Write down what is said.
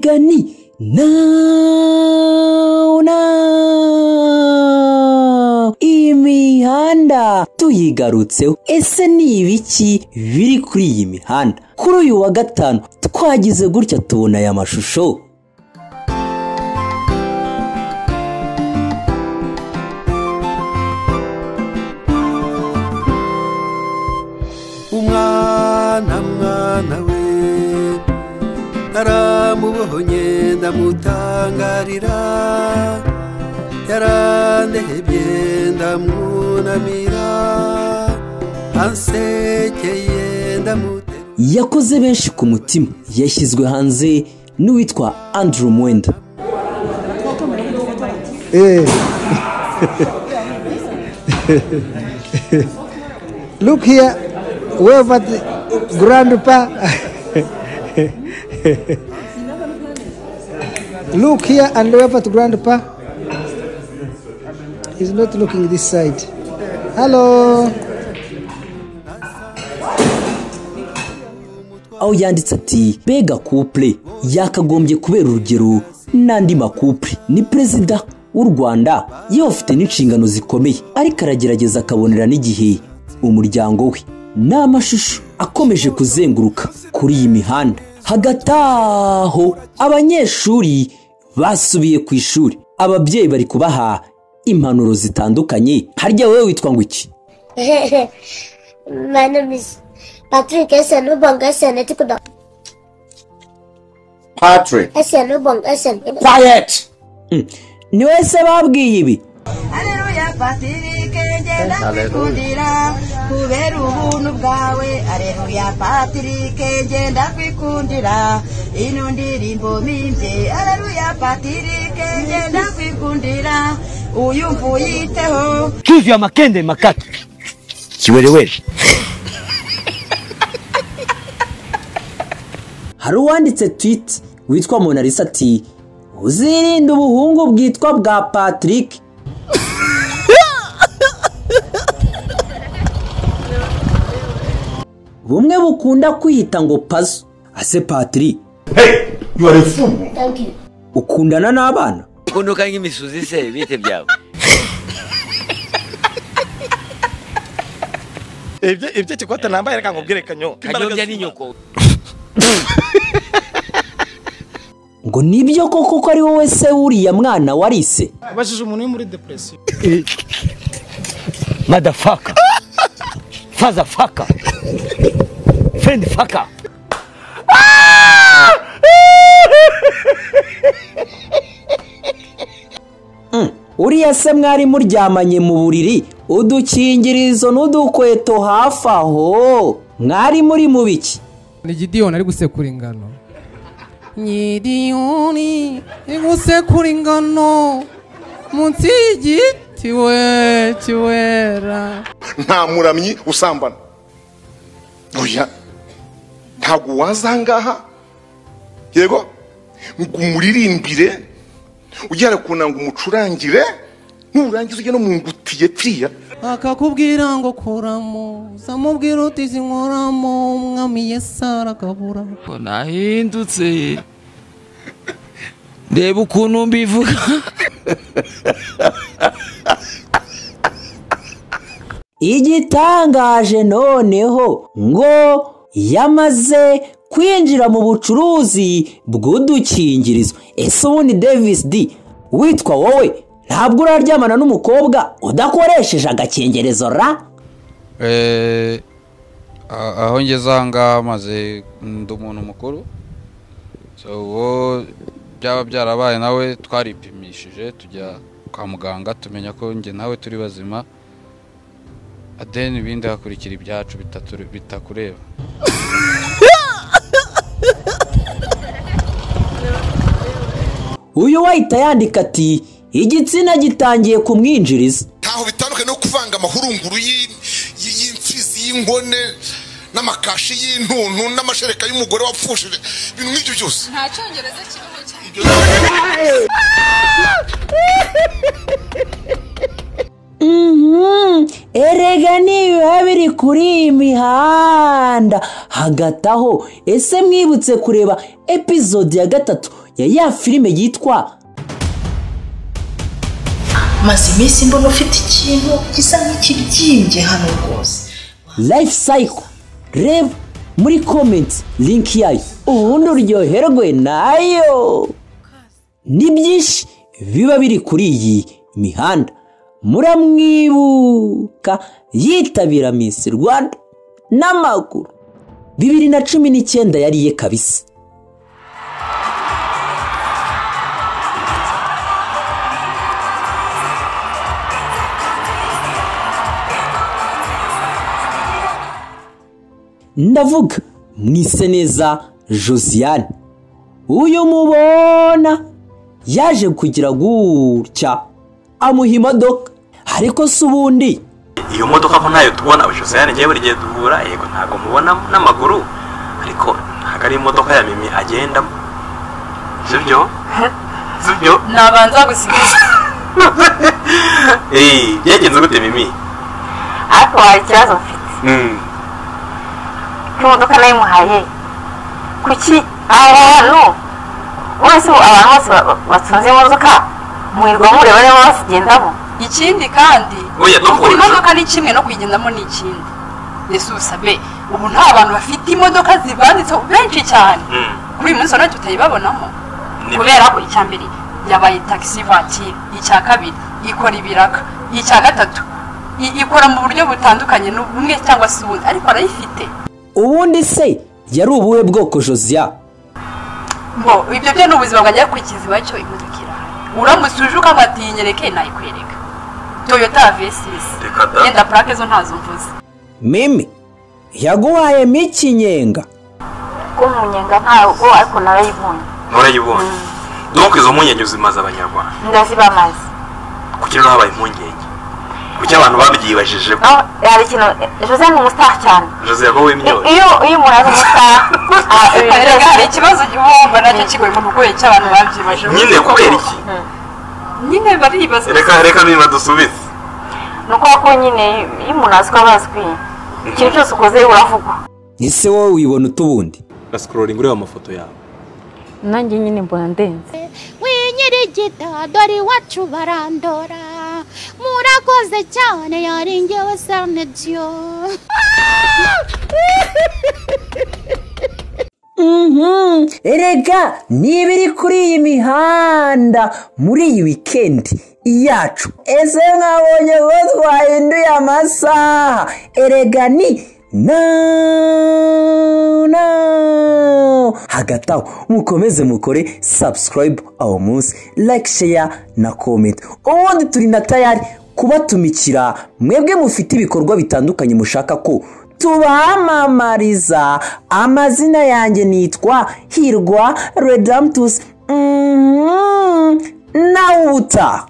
erigani imihanda tuyigarutseho. Ese ni ibiki biri kuri iyi mihanda? Kuri uyu wa gatanu twagize gutya tubona aya mashusho. Mwana we naramubonye ndamutangarira, yarandehebye ndamwunamira, ansekeye ndamuteruye. Yakoze benshi ku mutima, yashyizwe hanze n'uwitwa Andrew Mwenda. Look here, wave at grandpa. Look here and wave at grandpa. He's not looking this side. Hello. Aho yanditse ati Mbega couple yakagombye kubera urugero n'andi makouple. Ni perezida w'u Rwanda yofite n'inshingano zikomeye, ariko aragerageza akabonera n'igihe umuryango we. N'amashusho akomeje kuzenguruka kuri iyi mihanda. Hagati aho abanyeshuri basubiye ku ishuri, ababyeyi bari kubaha impanuro zitandukanye. Harya wewe witwa ngo iki? My name is Patrick Esenubonga. Patrick. Esenubonga. Quiet. Ni wese babwiye ibi? Haleluya Patrick ngenda kwikundira kubera ubuntu bwawe. Haleluya Patrick ngenda kwikundira ino ndirimbo mimye. Haleluya Patrick ngenda kwikundira uyumva uyiteho. Kivi ya makende makata kiwerewere. Hari uwanditse tweet witwa Monalisa ati uzirinde ubuhungu bwitwa bwa Patrick. Bumwe bukunda kwiyita ngo Pazo. Ase Patrick, Hey, you are a fool. Thank you. ukundana n'abana? Kunuka nk'imisuzi se bite byawe. Ibyo kikwata nambaye reka ngubwire kanyo. Kanyombya ni nyoko. Ngo nibyo koko ko ari wowe se uriya mwana warise? Bajije umuntu uri muri depression. Motherfucker. Fatherfucker. Friendfucker. Uriya se mwari muryamanye mu buriri, udukingirizo n'udukweto hafi aho, mwari muri mu biki? Ni Gideon ari gusekura ingano. Gideon ari gusekura ingano munsi y'igiti we kiwera. Nta muramyi usambana. Oya. Ntago wazangaha. Yego. Ngumuririmbire. Ujyare kunanga umucurangire. Nurangiza ujye no mungutiye pfiya. Akakubwira ngo kuramo, zamubwira uti zinkoramo, umwami Yesara kabura. Nahindutse. Ndeba ukuntu mbivuga. Igitangaje noneho ngo yamaze kwinjira mu bucuruzi bw'udukingirizo. Ese ubundi Davis D witwa wowe ntabwo uraryamana n'umukobwa udakoresheje agakingirizo ra? Aho ngeze aha maze ndi umuntu mukuru, so byaba byarabaye nawe twaripimishije tujya kwa muganga tumenya ko nge nawe turi bazima, adeni ibindi hakurikira ibyacu bitakureba. Uyu wahita yandika ati igitsina gitangiye kumwinjiriza. Ntaho bitandukanye no kuvanga amahurunguru y'imfizi y'inkone n'amakashi y'intuntu n'amashereka y'umugore wapfushije, ibintu nk'ibyo byose. Nta cyongereza kiriho cyane. Erega nibiba biri kuri imihanda hagati aho. Ese mwibutse kureba episode ya 3 ya filime yitwa maze iminsi mbona ufite ikintu gisa nk'ikibyimbye hano rwose. Life Cycle. Reba muri comments link yayo ubundi uryoherwe nayo. Ni byinshi biba biri kuri iyi mihanda. Muramwibuka yitabira Miss Rwanda n'amaguru 2019 yariye kabisa. Ndavuga Mwiseneza Josiane. Uyu mubona yaje kugira gutya amuha imodoka, ariko se ubundi iyo modoka ko ntayo tubona Josiane ngiye buri gihe duhura, yego ntago mubona n'amaguru, ariko ntago ari imodoka ya Mimi agendamo. Sibyo nabanza gusigaza. Yagenze gute Mimi? Ariko hari ikibazo mfite. Imodoka nayo muhaye kuki abantu wese abantu bose batunze imodoka mwirwa mureba niba basigendamo. Ikindi kandi imodoka ni kimwe no kuyigendamo ni ikindi. Yesu usabe ubu nta abantu bafite imodoka zibanditseho benshi cyane kuri uyu munsi none tutayibabonamo, kubera ko icyambere yabaye taxi voiture, icya kabiri ikora ibiraka, icya gatatu ikora mu buryo butandukanye n'ubumwe cyangwa se ubundi, ariko arayifite. Ubundi se yari ubuhe bwoko Josia? Ibyo byo n'ubuzima bwanjye kwikiza bacyo imodoka irahari. Uramutse uje ukamatinyereke nayikwereka. Toyota V6. Yenda plaque zo ntazo mvuze. Mimi yaguhaye mikinyenga. Kumunyenga ntago ariko narayibonye. Narayibonye. Donc izo munyenye uzimaza abanyarwanda. Ndazibamaze. Kuki rero habaye impungenge? Kuki abantu babyibajije? Yari kino Jose ni umustar cyane. Jose yabawe imyo. Iyo muraza umustar. Ikibazo gihomba nacyo kigoye mu rugoye cy'abantu babyibajije. Nyine kubera iki? Nyine baribaza. Reka niba dusubize. Nuko ko nyine iyo munazwa bazwi. Ikintu cyose ukoze uravugwa. Ese wowe wibona utubundi? Scrolling ureba amafoto yawe. Nanjye nyine mbona ndenze. Winyirigita dore wacu barandora. Murakoze cyane yari ngewe Sarnedio. Erega nibiri kuri iyi mihanda muri iyi weekend yacu. Ese mwabonye ko twahinduye amasaha? Erega ni hagati aho mukomeze mukore subscribe aho munsi, like, share na comment. Ubundi turi na tayari kubatumikira mwebwe mufite ibikorwa bitandukanye mushaka ko tubamamariza. Amazina yanjye nitwa Hirwa Redemptus. Nawe uta